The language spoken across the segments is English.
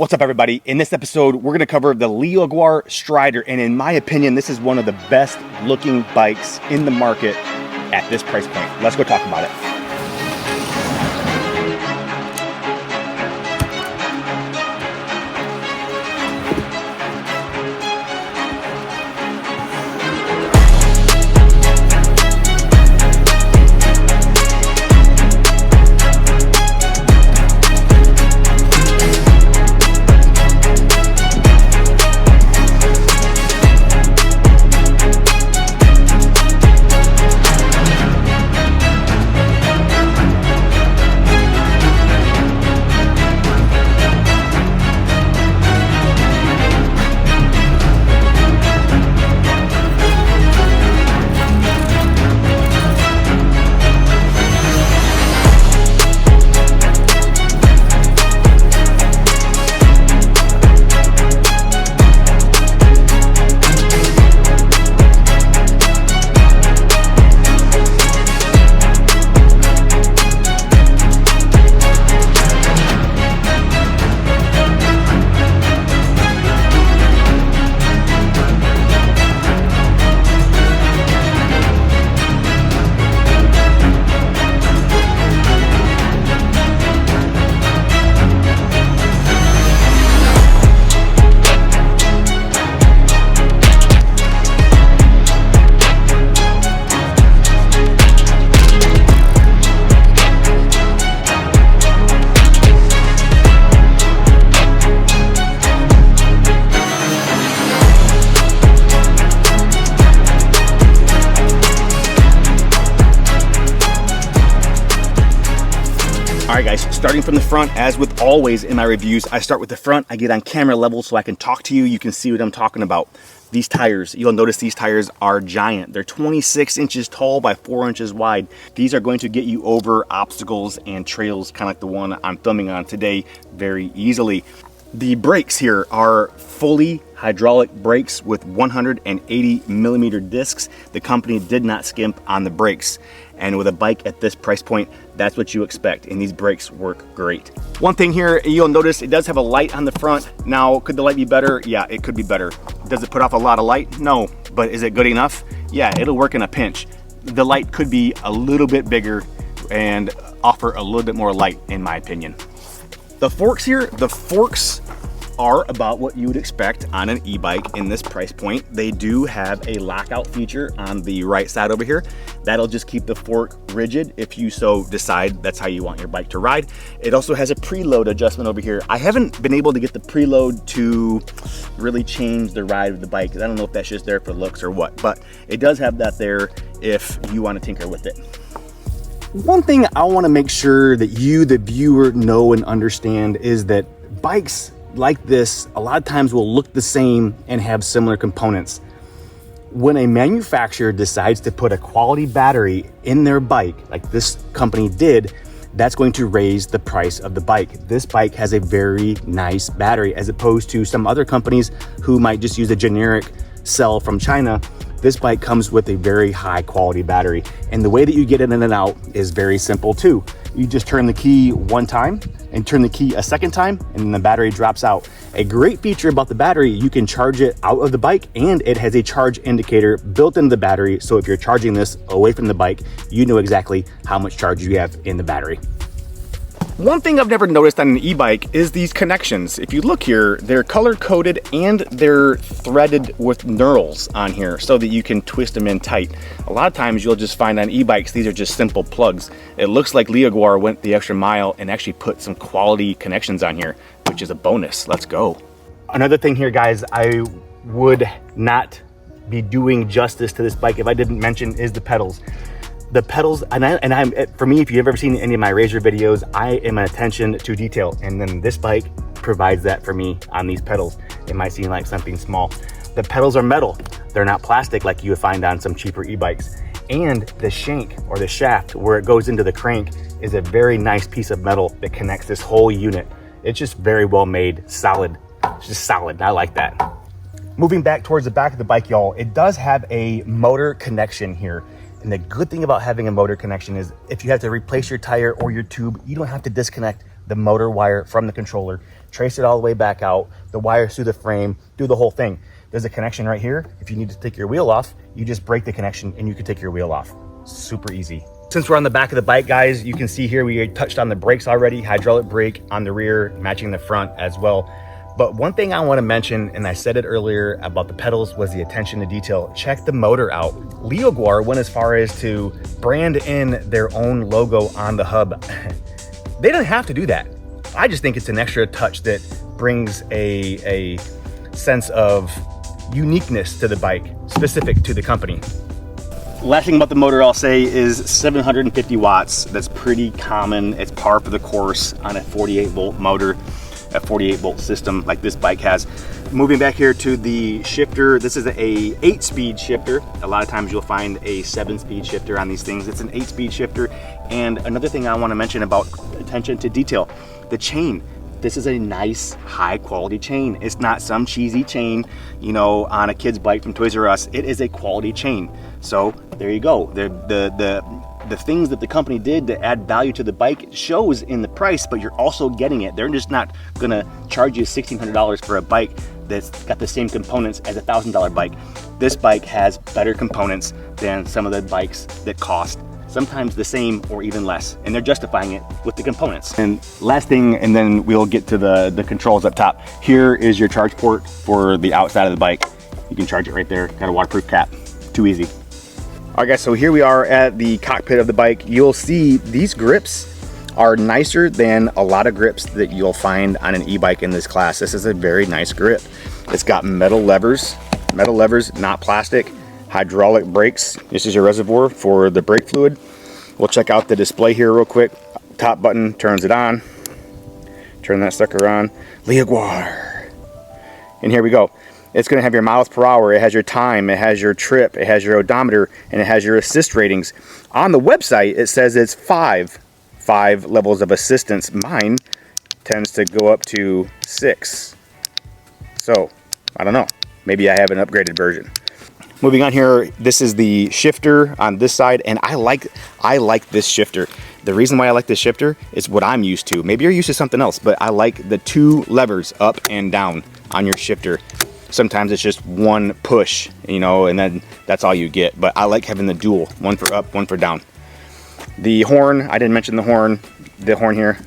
What's up, everybody? In this episode, we're going to cover the Leoguar Strider, and in my opinion, this is one of the best looking bikes in the market at this price point. Let's go talk about it. Alright guys, starting from the front, as with always in my reviews, I start with the front. I get on camera level so I can talk to you. You can see what I'm talking about. These tires, you'll notice these tires are giant. They're 26 inches tall by 4 inches wide. These are going to get you over obstacles and trails, kind of like the one I'm filming on today, very easily. The brakes here are fully hydraulic brakes with 180 millimeter discs. The company did not skimp on the brakes. And with a bike at this price point, that's what you expect, and these brakes work great. One thing here, you'll notice it does have a light on the front. Now, could the light be better? Yeah, it could be better. Does it put off a lot of light? No, but is it good enough? Yeah, it'll work in a pinch. The light could be a little bit bigger and offer a little bit more light, in my opinion. The forks here, the forks are about what you would expect on an e-bike in this price point. They do have a lockout feature on the right side over here. That'll just keep the fork rigid if you so decide that's how you want your bike to ride. It also has a preload adjustment over here. I haven't been able to get the preload to really change the ride of the bike. I don't know if that's just there for looks or what, but it does have that there if you want to tinker with it. One thing I want to make sure that you, the viewer, know and understand is that bikes like this a lot of times will look the same and have similar components. When a manufacturer decides to put a quality battery in their bike, like this company did, that's going to raise the price of the bike. This bike has a very nice battery as opposed to some other companies who might just use a generic cell from China. This bike comes with a very high quality battery, and the way that you get it in and out is very simple too. You just turn the key one time and turn the key a second time, and then the battery drops out. A great feature about the battery, you can charge it out of the bike, and it has a charge indicator built into the battery, so if you're charging this away from the bike, you know exactly how much charge you have in the battery. One thing I've never noticed on an e-bike is these connections. If you look here, they're color coded and they're threaded with knurls on here so that you can twist them in tight. A lot of times you'll just find on e-bikes, these are just simple plugs. It looks like Leoguar went the extra mile and actually put some quality connections on here, which is a bonus. Let's go. Another thing here, guys, I would not be doing justice to this bike if I didn't mention is the pedals. The pedals, for me, if you've ever seen any of my Razor videos, I am an attention to detail, and then this bike provides that for me on these pedals. It might seem like something small. The pedals are metal. They're not plastic like you would find on some cheaper e-bikes. And the shank or the shaft where it goes into the crank is a very nice piece of metal that connects this whole unit. It's just very well made, solid. It's just solid. I like that. Moving back towards the back of the bike, y'all, it does have a motor connection here. And the good thing about having a motor connection is if you have to replace your tire or your tube, you don't have to disconnect the motor wire from the controller, trace it all the way back out, the wires through the frame, do the whole thing. There's a connection right here. If you need to take your wheel off, you just break the connection and you can take your wheel off. Super easy. Since we're on the back of the bike, guys, you can see here we touched on the brakes already, hydraulic brake on the rear, matching the front as well. But one thing I want to mention, and I said it earlier about the pedals, was the attention to detail. Check the motor out. Leoguar went as far as to brand in their own logo on the hub. They didn't have to do that. I just think it's an extra touch that brings a sense of uniqueness to the bike, specific to the company. Last thing about the motor I'll say is 750 watts. That's pretty common. It's par for the course on a 48 volt motor, a 48 volt system like this bike has. Moving back here to the shifter, this is a 8-speed shifter. A lot of times you'll find a 7-speed shifter on these things. It's an 8-speed shifter. And another thing I want to mention about attention to detail, the chain. This is a nice, high quality chain. It's not some cheesy chain, you know, on a kid's bike from Toys R Us. It is a quality chain. So there you go. The things that the company did to add value to the bike shows in the price, but you're also getting it. They're just not gonna charge you $1,600 for a bike that's got the same components as a $1,000 bike. This bike has better components than some of the bikes that cost sometimes the same or even less, and they're justifying it with the components. And last thing, and then we'll get to the controls up top. Here is your charge port for the outside of the bike. You can charge it right there. Got a waterproof cap. Too easy. All right, guys, so here we are at the cockpit of the bike. You'll see these grips are nicer than a lot of grips that you'll find on an e-bike in this class. This is a very nice grip. It's got metal levers, not plastic. Hydraulic brakes. This is your reservoir for the brake fluid. We'll check out the display here real quick. Top button turns it on. Turn that sucker on. Leoguar. And here we go. It's going to have your miles per hour. It has your time. It has your trip. It has your odometer, and it has your assist ratings. On the website, it says it's five levels of assistance. Mine tends to go up to 6. So I don't know. Maybe I have an upgraded version. Moving on here, this is the shifter on this side, and I like this shifter. The reason why I like this shifter is what I'm used to. Maybe you're used to something else, but I like the 2 levers up and down on your shifter. Sometimes it's just one push, you know, and then that's all you get. But I like having the dual, one for up, one for down. The horn, I didn't mention the horn here.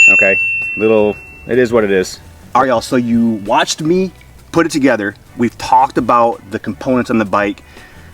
Okay, it is what it is. All right, y'all, so you watched me put it together. We've talked about the components on the bike.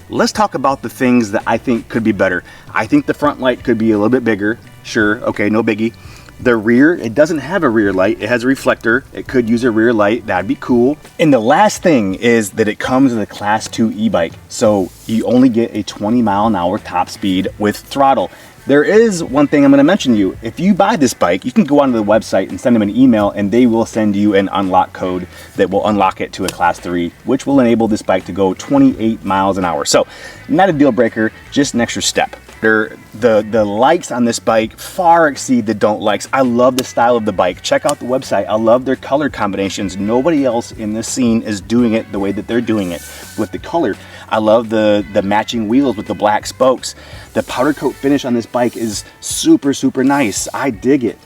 Let's talk about the things that I think could be better. I think the front light could be a little bit bigger. Sure, okay, no biggie. The rear, it doesn't have a rear light. It has a reflector. It could use a rear light. That'd be cool. And the last thing is that it comes with a Class 2 e-bike. So you only get a 20-mile-an-hour top speed with throttle. There is one thing I'm going to mention to you. If you buy this bike, you can go onto the website and send them an email, and they will send you an unlock code that will unlock it to a Class 3, which will enable this bike to go 28 miles an hour. So not a deal breaker, just an extra step. The likes on this bike far exceed the don't likes. I love the style of the bike. Check out the website. I love their color combinations. Nobody else in this scene is doing it the way that they're doing it with the color. I love the matching wheels with the black spokes. The powder coat finish on this bike is super, super nice. I dig it.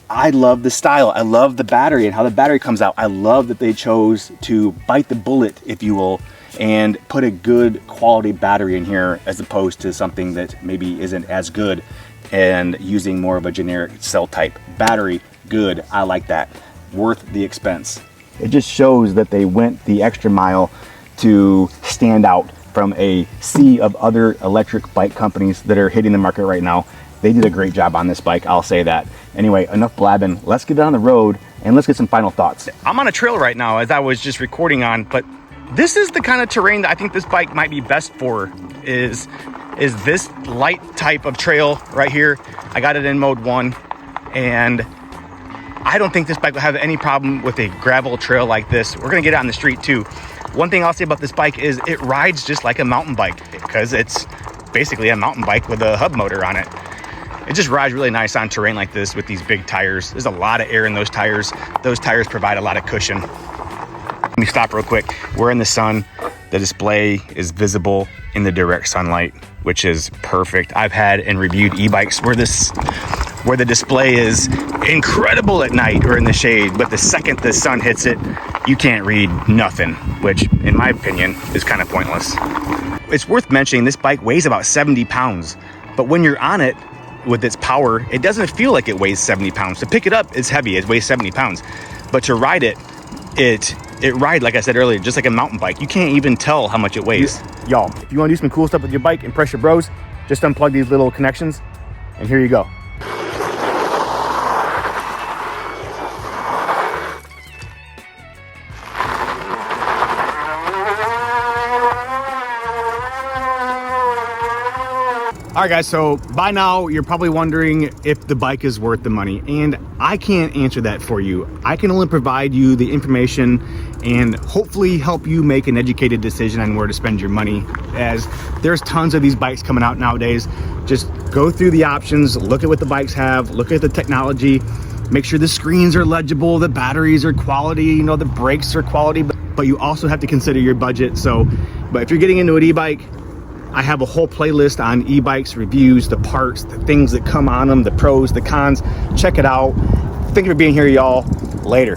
I love the style. I love the battery and how the battery comes out. I love that they chose to bite the bullet, if you will, and put a good quality battery in here as opposed to something that maybe isn't as good and using more of a generic cell type battery. Good. I like that. Worth the expense. It just shows that they went the extra mile to stand out from a sea of other electric bike companies that are hitting the market right now. They did a great job on this bike, I'll say that. Anyway, enough blabbing. Let's get on the road and let's get some final thoughts. I'm on a trail right now, as I was just recording on, but this is the kind of terrain that I think this bike might be best for, is this light type of trail right here. I got it in mode 1, and I don't think this bike will have any problem with a gravel trail like this. We're gonna get out on the street too. One thing I'll say about this bike is it rides just like a mountain bike, because it's basically a mountain bike with a hub motor on it. It just rides really nice on terrain like this with these big tires. There's a lot of air in those tires. Those tires provide a lot of cushion. Let me stop real quick. We're in the sun. The display is visible in the direct sunlight, which is perfect. I've had and reviewed e-bikes where this where the display is incredible at night or in the shade, but the second the sun hits it, you can't read nothing, which in my opinion is kind of pointless. It's worth mentioning this bike weighs about 70 pounds, but when you're on it with its power, it doesn't feel like it weighs 70 pounds. To pick it up, it's heavy, it weighs 70 pounds, but to ride it, it rides, like I said earlier, just like a mountain bike. You can't even tell how much it weighs. Y'all, if you want to do some cool stuff with your bike, impress your bros, just unplug these little connections, and here you go. All right, guys, so by now you're probably wondering if the bike is worth the money, and I can't answer that for you. I can only provide you the information and hopefully help you make an educated decision on where to spend your money, as there's tons of these bikes coming out nowadays. Just go through the options, look at what the bikes have, look at the technology, make sure the screens are legible, the batteries are quality, you know, the brakes are quality, but you also have to consider your budget. But if you're getting into an e-bike, I have a whole playlist on e-bikes, reviews, the parts, the things that come on them, the pros, the cons. Check it out. Thank you for being here, y'all. Later.